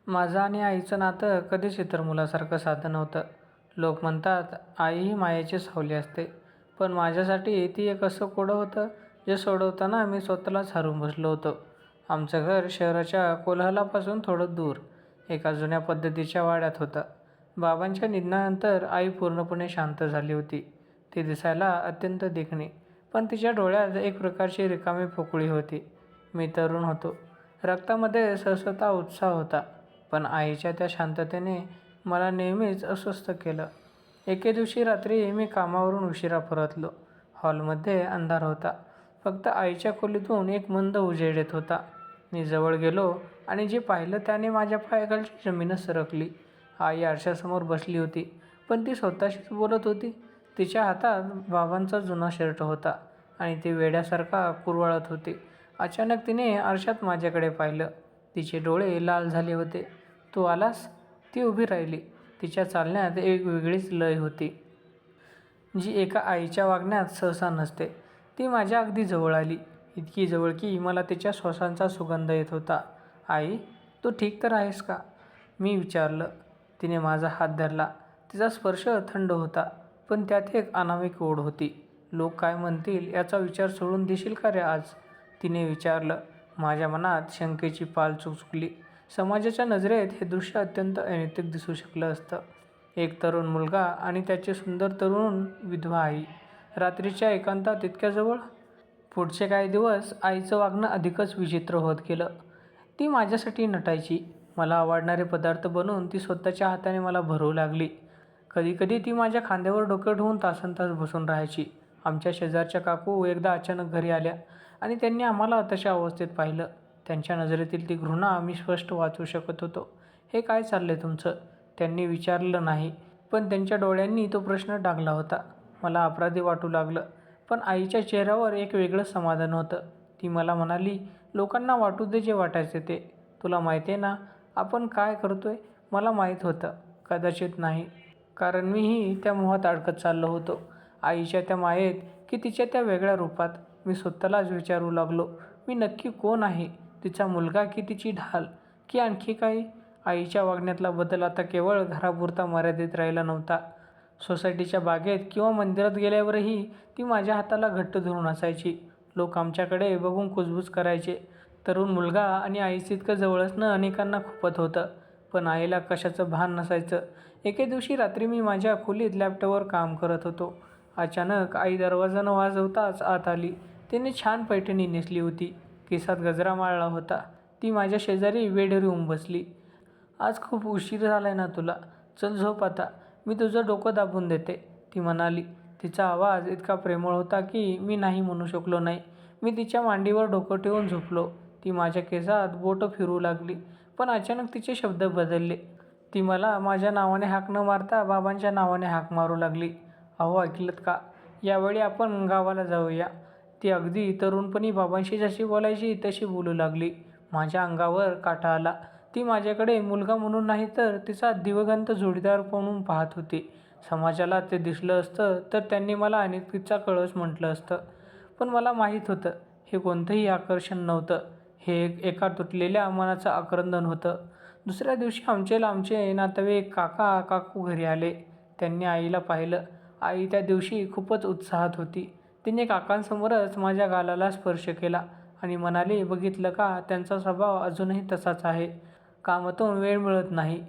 माझं आणि आईचं नातं कधीच इतर मुलासारखं साधं नव्हतं. लोक म्हणतात आई ही मायेची सावली असते, पण माझ्यासाठी ती एक असं कोडं होतं जे सोडवताना मी स्वतःलाच हरवून बसलो होतो. आमचं घर शहराच्या कोलाहलापासून थोडं दूर एका जुन्या पद्धतीच्या वाड्यात होतं. बाबांच्या निधनानंतर आई पूर्णपणे शांत झाली होती. ती दिसायला अत्यंत देखणी, पण तिच्या डोळ्यात एक प्रकारची रिकामी पोकळी होती. मी तरुण होतो, रक्तामध्ये सहसता उत्साह होता, पण आईच्या त्या शांततेने मला नेहमीच अस्वस्थ केलं. एके दिवशी रात्री मी कामावरून उशिरा परतलो. हॉलमध्ये अंधार होता. फक्त आईच्या खोलीतून एक मंद उजेड येत होता. मी जवळ गेलो आणि जे पाहिलं त्याने माझ्या पायाखालची जमीनच सरकली. आई आरशासमोर बसली होती, पण ती स्वतःशीच बोलत होती. तिच्या हातात बाबांचा जुना शर्ट होता आणि ती वेड्यासारखा कुरवाळत होती. अचानक तिने आरशात माझ्याकडे पाहिलं. तिचे डोळे लाल झाले होते. "तू आलास?" ती उभी राहिली. तिच्या चालण्यात एक वेगळीच लय होती, जी एका आईच्या वागण्यात सहसा नसते. ती माझ्या अगदी जवळ आली, इतकी जवळ की मला तिच्या श्वासांचा सुगंध येत होता. "आई, तू ठीक तर आहेस का?" मी विचारलं. तिने माझा हात धरला. तिचा स्पर्श थंड होता, पण त्यात एक अनामिक ओढ होती. "लोक काय म्हणतील याचा विचार सोडून देशील का रे आज?" तिने विचारलं. माझ्या मनात शंकेची पाल चुकचुकली. समाजाच्या नजरेत हे दृश्य अत्यंत अनैतिक दिसू शकलं असतं. एक तरुण मुलगा आणि त्याची सुंदर तरुण विधवा आई, रात्रीच्या एकांतात इतक्या जवळ. पुढचे काही दिवस आईचं वागणं अधिकच विचित्र होत गेलं. ती माझ्यासाठी नटायची. मला आवडणारे पदार्थ बनवून ती स्वतःच्या हाताने मला भरवू लागली. कधीकधी ती माझ्या खांद्यावर डोकं ठेवून तासनतास बसून राहायची. आमच्या शेजारच्या काकू एकदा अचानक घरी आल्या आणि त्यांनी आम्हाला तशा अवस्थेत पाहिलं. त्यांच्या नजरेतील ती घृणा मी स्पष्ट वाचू शकत होतो. "हे काय चाललंय तुमचं?" त्यांनी विचारलं नाही, पण त्यांच्या डोळ्यांनी तो प्रश्न डागला होता. मला अपराधी वाटू लागलं, पण आईच्या चेहऱ्यावर एक वेगळं समाधान होतं. ती मला म्हणाली, "लोकांना वाटू दे जे वाटायचे ते. तुला माहिती आहे ना आपण काय करतोय?" मला माहीत होतं, कदाचित नाही, कारण मीही त्या मोहात अडकत चाललो होतो. आईच्या त्या मायेत की तिच्या त्या वेगळ्या रूपात. मी स्वतःलाच विचारू लागलो, मी नक्की कोण आहे? तिचा मुलगा की तिची ढाल की आणखी काही? आईच्या वागण्यातला बदल आता केवळ घरापुरता मर्यादित राहिला नव्हता. सोसायटीच्या बागेत किंवा मंदिरात गेल्यावरही ती माझ्या हाताला घट्ट धरून असायची. लोक आमच्याकडे बघून कुजबूज करायचे. तरुण मुलगा आणि आईचं इतकं जवळ असणं अनेकांना खुपत होतं, पण आईला कशाचं भान नसायचं. एके दिवशी रात्री मी माझ्या खोलीत लॅपटॉपवर काम करत होतो. अचानक आई दरवाजा न वाजवताच आत आली. तिने छान पैठणी नेसली होती, केसात गजरा माळला होता. ती माझ्या शेजारी वेडीवर येऊन बसली. "आज खूप उशीर झालाय ना तुला? चल झोप आता, मी तुझं डोकं दाबून देते," ती म्हणाली. तिचा आवाज इतका प्रेमळ होता की मी नाही म्हणू शकलो नाही. मी तिच्या मांडीवर डोकं ठेवून झोपलो. ती माझ्या केसात बोटं फिरवू लागली, पण अचानक तिचे शब्द बदलले. ती मला माझ्या नावाने हाक न मारता बाबांच्या नावाने हाक मारू लागली. "अहो ऐकलंत का? यावेळी आपण गावाला जाऊया." ती अगदी तरुणपणी बाबांशी जशी बोलायची तशी बोलू लागली. माझ्या अंगावर काटा आला. ती माझ्याकडे मुलगा म्हणून नाही तर तिचा दिवंगत जोडीदार म्हणून पाहत होती. समाजाला ते दिसलं असतं तर त्यांनी मला अनैतिकचा कळस म्हटलं असतं. पण मला माहीत होतं, हे कोणतंही आकर्षण नव्हतं. हे एका तुटलेल्या मनाचं आक्रंदन होतं. दुसऱ्या दिवशी आमचे लांबचे नातेवाईक काका काकू घरी आले. त्यांनी आईला पाहिलं. आई त्या दिवशी खूपच उत्साहात होती. तिने काकांसमोरच माझ्या गालाला स्पर्श केला आणि म्हणाली, "बघितलं का, त्यांचा स्वभाव अजूनही तसाच आहे. कामातून वेळ मिळत नाही."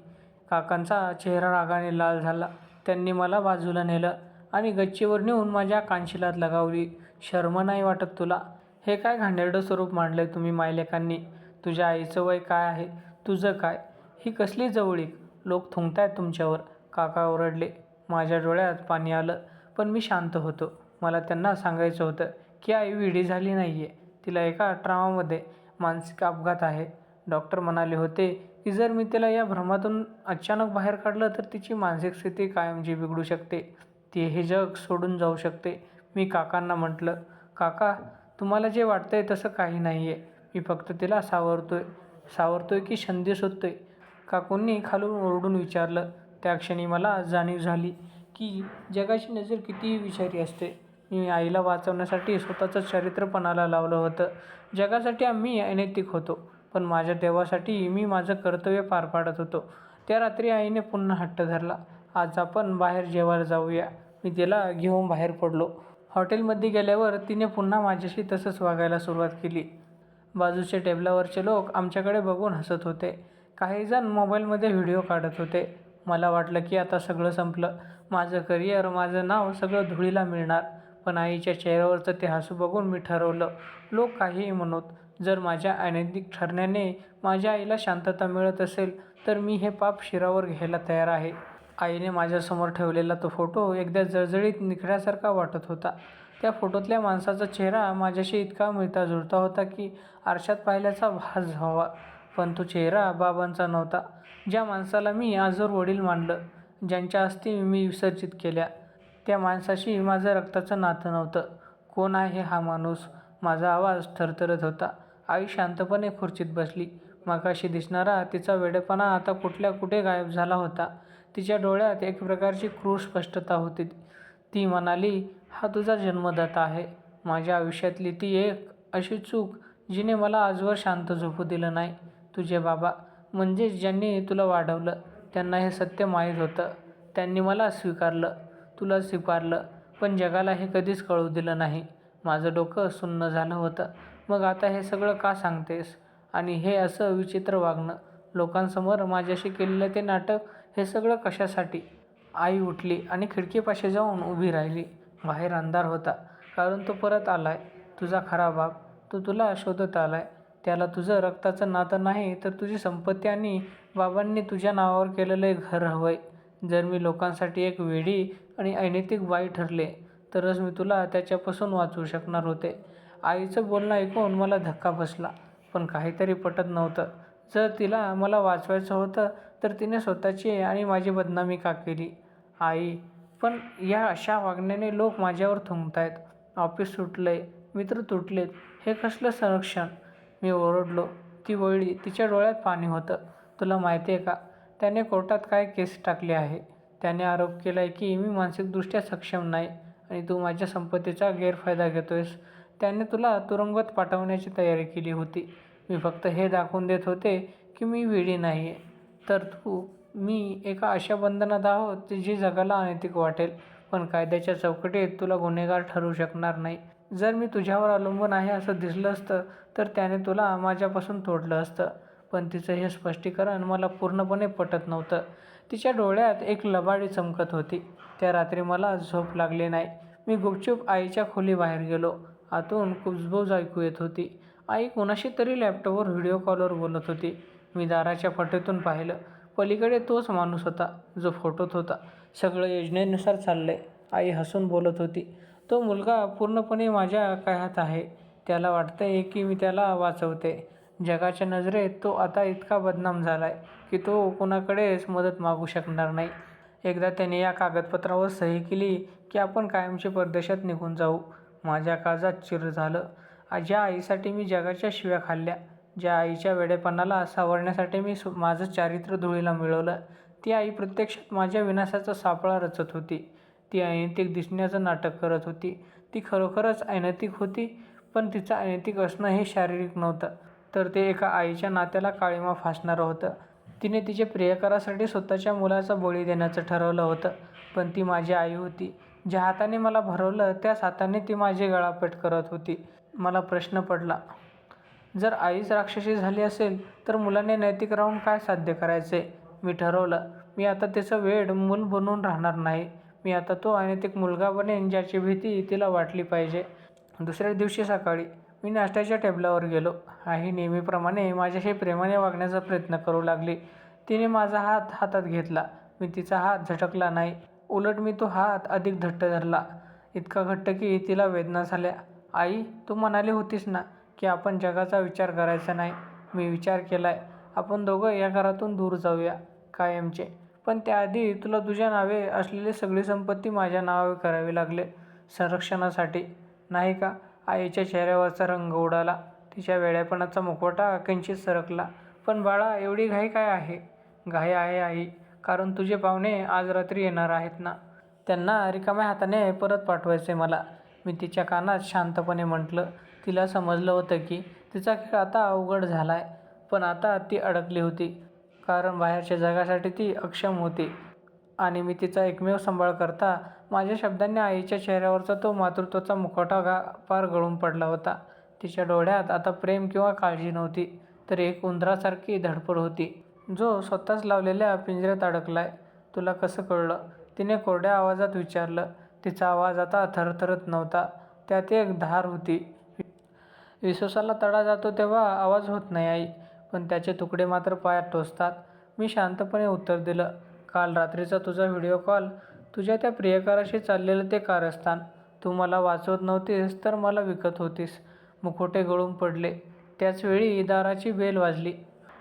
काकांचा चेहरा रागाने लाल झाला. त्यांनी मला बाजूला नेलं आणि गच्चीवर नेऊन माझ्या कानशिलात लगावली. "शरम नाही वाटत तुला? हे काय घाणेरडं स्वरूप मांडलंय तुम्ही मायलेकांनी? तुझ्या आईचं वय काय आहे? तुझं काय? ही कसली जवळीक? लोक थुंकतायत तुमच्यावर." काका ओरडले. माझ्या डोळ्यात पाणी आलं, पण मी शांत होतो. मला त्यांना सांगायचं होतं की आई वेडी झाली नाहीये. तिला एका ट्रॉमामध्ये मानसिक अपघात आहे. डॉक्टर म्हणाले होते की जर मी तिला या भ्रमातून अचानक बाहेर काढलं तर तिची मानसिक स्थिती कायमची बिघडू शकते. ती हे जग सोडून जाऊ शकते. मी काकांना म्हटलं, "काका, तुम्हाला जे वाटतंय तसं काही नाहीये. मी फक्त तिला सावरतोय की संधी शोधतोय?" काकूंनी खालून ओरडून विचारलं. त्या क्षणी मला जाणीव झाली की जगाची नजर कितीही विषारी असते. मी आईला वाचवण्यासाठी स्वतःचं चरित्र पणाला लावलं होतं. जगासाठी आम्ही अनैतिक होतो, पण माझ्या देवासाठी मी माझं कर्तव्य पार पाडत होतो. त्या रात्री आईने पुन्हा हट्ट धरला, आज आपण बाहेर जेवायला जाऊया. मी तिला घेऊन बाहेर पडलो. हॉटेलमध्ये गेल्यावर तिने पुन्हा माझ्याशी तसंच वागायला सुरुवात केली. बाजूच्या टेबलावरचे लोक आमच्याकडे बघून हसत होते. काहीजण मोबाईलमध्ये व्हिडिओ काढत होते. मला वाटलं की आता सगळं संपलं. माझं करिअर, माझं नाव सगळं धुळीला मिळणार. पण आईच्या चेहऱ्यावरचं ते हसू बघून मी ठरवलं, लोक काहीही म्हणोत, जर माझ्या अनैतिक ठरण्याने माझ्या आईला शांतता मिळत असेल तर मी हे पाप शिरावर घ्यायला तयार आहे. आईने माझ्यासमोर ठेवलेला तो फोटो एकदा जळजळीत निखळल्यासारखा वाटत होता. त्या फोटोतल्या माणसाचा चेहरा माझ्याशी इतका मिळता जुळता होता की आरशात पाहिल्याचा भास व्हावा. पण तो चेहरा बाबांचा नव्हता, ज्या माणसाला मी आजवर वडील मानलं, ज्यांच्या अस्थी मी विसर्जित केल्या. त्या माणसाशी माझं रक्ताचं नातं नव्हतं. कोण आहे हा माणूस? माझा आवाज थरथरत होता. आई शांतपणे खुर्चीत बसली. मगाशी दिसणारा तिचा वेडेपणा आता कुठल्या कुठे गायब झाला होता. तिच्या डोळ्यात एक प्रकारची क्रूर स्पष्टता होती. ती म्हणाली, हा तुझा जन्मदाता आहे. माझ्या आयुष्यातली ती एक अशी चूक जिने मला आजवर शांत झोपू दिलं नाही. तुझे बाबा, म्हणजेच ज्यांनी तुला वाढवलं, त्यांना हे सत्य माहीत होतं. त्यांनी मला स्वीकारलं, तुला स्वीकारलं, पण जगाला हे कधीच कळू दिलं नाही. माझं डोकं सुन्न झालं होतं. मग आता हे सगळं का सांगतेस? आणि हे असं विचित्र वागणं, लोकांसमोर माझ्याशी केलेलं ते नाटक, हे सगळं कशासाठी? आई उठली आणि खिडकीपाशी जाऊन उभी राहिली. बाहेर अंधार होता, कारण तो परत आलाय. तुझा खरा बाप, तो तुला शोधत आलाय. त्याला तुझं रक्ताचं नातं नाही तर तुझी संपत्ती आणि बाबांनी तुझ्या नावावर केलेलं एक घर हवंय. जर मी लोकांसाठी एक वेडी आणि अनैतिक बाई ठरले, तरच मी तुला त्याच्यापासून वाचवू शकणार होते. आईचं बोलणं ऐकून मला धक्का बसला, पण काहीतरी पटत नव्हतं. जर तिला मला वाचवायचं होतं तर तिने स्वतःची आणि माझी बदनामी का केली? आई, पण या अशा वागण्याने लोक माझ्यावर थुंकतायत. ऑफिस सुटलंय, मित्र तुटलेत, हे कसलं संरक्षण? मी ओरडलो. ती वळली. तिच्या डोळ्यात पाणी होतं. तुला माहिती आहे का, त्याने कोर्टात काय केस टाकली आहे? त्याने आरोप केला आहे की मी मानसिकदृष्ट्या सक्षम नाही आणि तू माझ्या संपत्तीचा गैरफायदा घेतोयस. त्याने तुला तुरुंगात पाठवण्याची तयारी केली होती. मी फक्त हे दाखवून देत होते की मी वेडी नाही आहे. तर मी एका अशा बंधनात आहोत जी जगाला अनैतिक वाटेल, पण कायद्याच्या चौकटीत तुला गुन्हेगार ठरवू शकणार नाही. जर मी तुझ्यावर अवलंबून आहे असं दिसलं असतं तर त्याने तुला माझ्यापासून तोडलं असतं. पण तिचं हे स्पष्टीकरण मला पूर्णपणे पटत नव्हतं. तिच्या डोळ्यात एक लबाडी चमकत होती. त्या रात्री मला झोप लागली नाही. मी गुपचूप आईच्या खोलीबाहेर गेलो. आतून कुजबूज ऐकू येत होती. आई कोणाशी तरी लॅपटॉपवर व्हिडिओ कॉलवर बोलत होती. मी दाराच्या फटीतून पाहिलं. पलीकडे तोच माणूस होता जो फोटोत होता. सगळं योजनेनुसार चाललंय, आई हसून बोलत होती. तो मुलगा पूर्णपणे माझ्या काळात आहे. त्याला वाटतंय की मी त्याला वाचवते. जगाच्या नजरेत तो आता इतका बदनाम झालाय की तो कोणाकडेच मदत मागू शकणार नाही. एकदा त्याने या कागदपत्रावर सही केली की आपण कायमचे परदेशात निघून जाऊ. माझ्या काळजात चिर झालं. ज्या आईसाठी मी जगाच्या शिव्या खाल्ल्या, ज्या आईच्या वेडेपणाला सावरण्यासाठी मी माझं चारित्र्य धुळीला मिळवलं, ती आई प्रत्यक्षात माझ्या विनाशाचा सापळा रचत होती. ती अनैतिक दिसण्याचं नाटक करत होती. ती खरोखरच अनैतिक होती, पण तिचं अनैतिक असणं हे शारीरिक नव्हतं, तर ते एका आईच्या नात्याला काळिमा फासणारं होतं. तिने तिच्या प्रियकरासाठी स्वतःच्या मुलाचा बळी देण्याचं ठरवलं होतं. पण ती माझी आई होती. ज्या हाताने मला भरवलं त्याच हाताने ती माझी गळापेट करत होती. मला प्रश्न पडला, जर आईच राक्षसी झाली असेल तर मुलाने नैतिक राहून काय साध्य करायचे? मी ठरवलं, मी आता तिचं वेड मूल बनून राहणार नाही. मी आता तो अनैतिक मुलगा बनेन ज्याची भीती तिला वाटली पाहिजे. दुसऱ्या दिवशी सकाळी मी नाश्त्याच्या टेबलावर गेलो. आई नेहमीप्रमाणे माझ्याशी प्रेमाने वागण्याचा प्रयत्न करू लागली. तिने माझा हात हातात घेतला. मी तिचा हात झटकला नाही. उलट मी तो हात अधिक घट्ट धरला. इतका घट्ट की तिला वेदना झाल्या. आई, तू म्हणाली होतीस ना की आपण जगाचा विचार करायचा नाही. मी विचार केलाय. आपण दोघं या घरातून दूर जाऊया, कायमचे. पण त्याआधी तुला तुझ्या नावे असलेली सगळी संपत्ती माझ्या नावावर करावी लागेल, संरक्षणासाठी, नाही का? आईच्या चेहऱ्यावरचा रंग उडाला. तिच्या वेड्यापणाचा मुखवटा किंचित सरकला. पण बाळा, एवढी घाई काय आहे? घाई आहे आई, कारण तुझे पाहुणे आज रात्री येणार आहेत ना. त्यांना रिकाम्या हाताने परत पाठवायचे मला. मी तिच्या कानात शांतपणे म्हटलं. तिला समजलं होतं की तिचा खेळ आता अवघड झालाय. पण आता ती अडकली होती, कारण बाहेरच्या जगासाठी ती अक्षम होती आणि मी तिचा एकमेव सांभाळकर्ता. माझ्या शब्दांनी आईच्या चेहऱ्यावरचा तो मातृत्वाचा मुखवटा पार गळून पडला होता. तिच्या डोळ्यात आता प्रेम किंवा काळजी नव्हती, तर एक उंदरासारखी धडपड होती, जो स्वतःच लावलेल्या पिंजऱ्यात अडकलाय. तुला कसं कळलं? तिने कोरड्या आवाजात विचारलं. तिचा आवाज आता थरथरत नव्हता, त्यात एक धार होती. विश्वासाला तडा जातो तेव्हा आवाज होत नाही आई, पण त्याचे तुकडे मात्र पायात टोचतात. मी शांतपणे उत्तर दिलं, काल रात्रीचा तुझा व्हिडिओ कॉल, तुझ्या त्या प्रियकराशी चाललेलं ते कारस्थान. तू मला वाचवत नव्हतीस तर मला विकत होतीस. मुखवटे गळून पडले. त्याच वेळी दाराची बेल वाजली.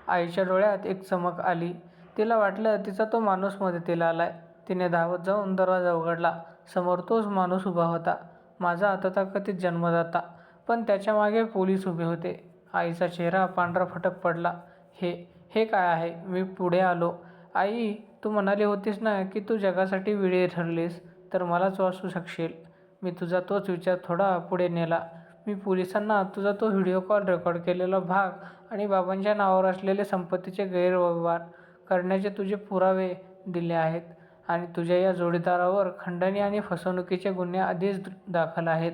आईच्या डोळ्यात एक चमक आली. तिला वाटलं तिचा तो माणूस मदतीला आलाय. तिने धावत जाऊन दरवाजा उघडला. समोर तोच माणूस उभा होता, माझा तथाकथित जन्मदाता. पण त्याच्या मागे पोलीस उभे होते. आईचा चेहरा पांढरा फटक पडला. हे हे काय आहे? मी पुढे आलो. आई, तू म्हणाली होतीस ना की तू जगासाठी वेडी ठरलीस तर मलाच वाचू शकशील. मी तुझा तोच विचार थोडा पुढे नेला. मी पोलिसांना तुझा तो व्हिडिओ कॉल रेकॉर्ड केलेला भाग आणि बाबांच्या नावावर असलेले संपत्तीचे गैरव्यवहार करण्याचे तुझे पुरावे दिले आहेत आणि तुझ्या या जोडीदारावर खंडणी आणि फसवणुकीचे गुन्हे आधीच दाखल आहेत.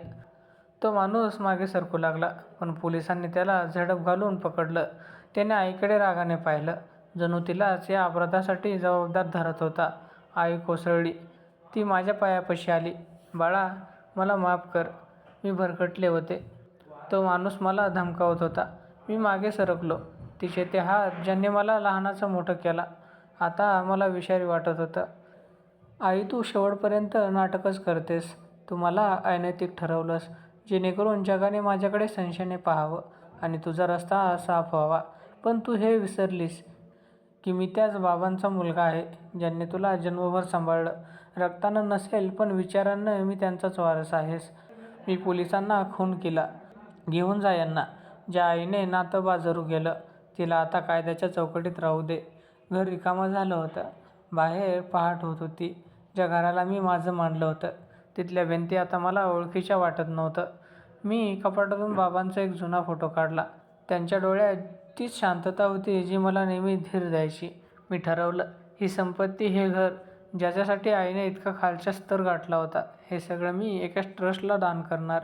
तो माणूस मागे सरकू लागला, पण पोलिसांनी त्याला झडप घालून पकडलं. त्याने आईकडे रागाने पाहिलं, जणू तिलाच या अपराधासाठी जबाबदार धरत होता. आई कोसळली. ती माझ्या पायापाशी आली. बाळा, मला माफ कर. मी भरकटले होते. तो माणूस मला धमकावत होता. मी मागे सरकलो. तिचे ते हात ज्यांनी मला लहानाचं मोठं केला. आता मला विषारी वाटत होतं. आई, तू शेवटपर्यंत नाटकच करतेस. तू मला अनैतिक ठरवलंस, जेणेकरून जगाने माझ्याकडे संशयाने पाहावं आणि तुझा रस्ता साफ व्हावा. पण तू हे विसरलीस की मी त्याच बाबांचा मुलगा आहे, ज्यांनी तुला जन्मभर सांभाळलं. रक्तानं नसेल, पण विचारांनं मी त्यांचाच वारस आहेस. मी पोलिसांना खून केला. घेऊन जा यांना. ज्या आईने नातं बाजारू केलं, तिला आता कायद्याच्या चौकटीत राहू दे. घर रिकामं झालं होतं. बाहेर पहाट होत होती. ज्या घराला मी माझं मानलं होतं, तिथल्या भिंती आता मला ओळखीच्या वाटत नव्हतं. मी कपाटातून बाबांचा एक जुना फोटो काढला. त्यांच्या डोळ्यात तीच शांतता होती जी मला नेहमी धीर द्यायची. मी ठरवलं, ही संपत्ती, हे घर, ज्याच्यासाठी आईने इतका खालचा स्तर गाठला होता, हे सगळं मी एका ट्रस्टला दान करणार.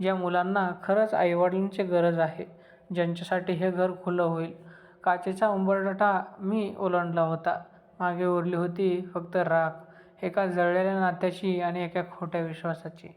ज्या मुलांना खरंच आईवडिलांची गरज आहे, ज्यांच्यासाठी हे घर खुलं होईल. काचेचा उंबरठा मी ओलांडला होता. मागे उरली होती फक्त राख, एका जळलेल्या नात्याची आणि एका खोट्या विश्वासाची.